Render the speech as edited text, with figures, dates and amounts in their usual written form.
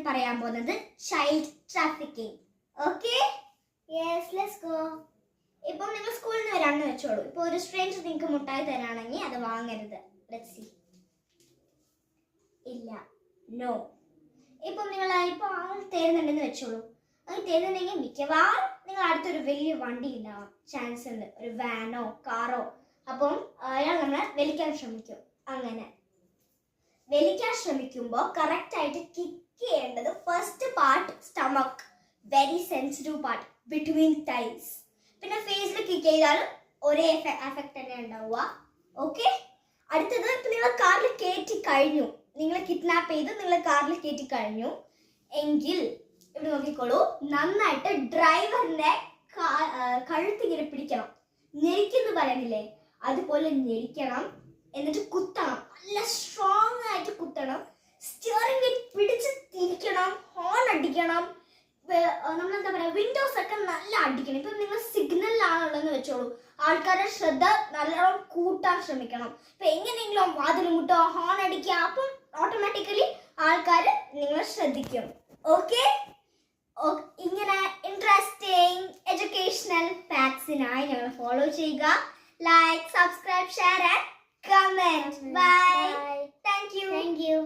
പറയാൻ പോകുന്നത് child trafficking. Okay, yes, let's go. ഇപ്പം നിങ്ങൾ സ്കൂളിൽ നിന്ന് വരാണെന്ന് വെച്ചോളൂ. ഇപ്പോൾ ഒരു സ്ട്രേഞ്ചർ നിങ്ങൾക്ക് മുട്ടായി തരാണെങ്കിൽ അത് വാങ്ങരുത്. Let's see. ഇല്ല, നോ. ഇപ്പം നിങ്ങൾ ഇപ്പോൾ ആൾ തരുന്നുണ്ടെന്ന് വെച്ചോളൂ. അത് തരുന്നുണ്ടെങ്കിൽ മിക്കവാറും നിങ്ങൾ അടുത്തൊരു വലിയ വണ്ടി ഉണ്ടാവാം ചാൻസ് ഉണ്ട്, ഒരു വാനോ കാറോ. അപ്പം അയാൾ നമ്മളെ വലിക്കാൻ ശ്രമിക്കും. അങ്ങനെ വലിക്കാൻ ശ്രമിക്കുമ്പോൾ കറക്റ്റ് ആയിട്ട് കിക്ക് ചെയ്യേണ്ടത് first part stomach, very sensitive part between thighs. പിന്നെ ഫേസിൽ കിക്ക് ചെയ്താലും ഒരേ എഫക്റ്റ് തന്നെ ഉണ്ടാവുക. ഓക്കെ, അടുത്തത് ഇപ്പം നിങ്ങൾ കാറിൽ കയറ്റി കഴിഞ്ഞു, നിങ്ങളെ കിഡ്നാപ്പ് ചെയ്ത് നിങ്ങൾ കാറിൽ കയറ്റി കഴിഞ്ഞു എങ്കിൽ ഇവിടെ നോക്കിക്കോളൂ, നന്നായിട്ട് ഡ്രൈവറിന്റെ കഴുത്തിങ്ങനെ പിടിക്കണം. ഞെരിക്കെന്ന് പറയുന്നില്ലേ, അതുപോലെ ഞെരിക്കണം. എന്നിട്ട് കുത്തണം, നല്ല സ്ട്രോങ് ആയിട്ട് കുത്തണം. സ്റ്റിയറിംഗ് പിടിച്ച് തിരിക്കണം, ഹോൺ അടിക്കണം. നമ്മളെന്താ പറയുക, വിൻഡോസ് ഒക്കെ നല്ല അടിക്കണം. ഇപ്പം നിങ്ങൾ സിഗ്നലിലാണുള്ളതെന്ന് വെച്ചോളൂ, ആൾക്കാരുടെ ശ്രദ്ധ നല്ലോണം കൂട്ടാൻ ശ്രമിക്കണം. ഇപ്പം എങ്ങനെയെങ്കിലും വാതിൽ മുട്ടോ ഹോൺ അടിക്കുക, അപ്പം ഓട്ടോമാറ്റിക്കലി ആൾക്കാർ നിങ്ങളെ ശ്രദ്ധിക്കും. ഓക്കെ, ഇങ്ങനെ ഇൻട്രസ്റ്റിംഗ് എഡ്യൂക്കേഷണൽ ഫാക്ട്സിനായി ഞങ്ങൾ ഫോളോ ചെയ്യുക. Like, subscribe, share and comment. Bye. Thank you.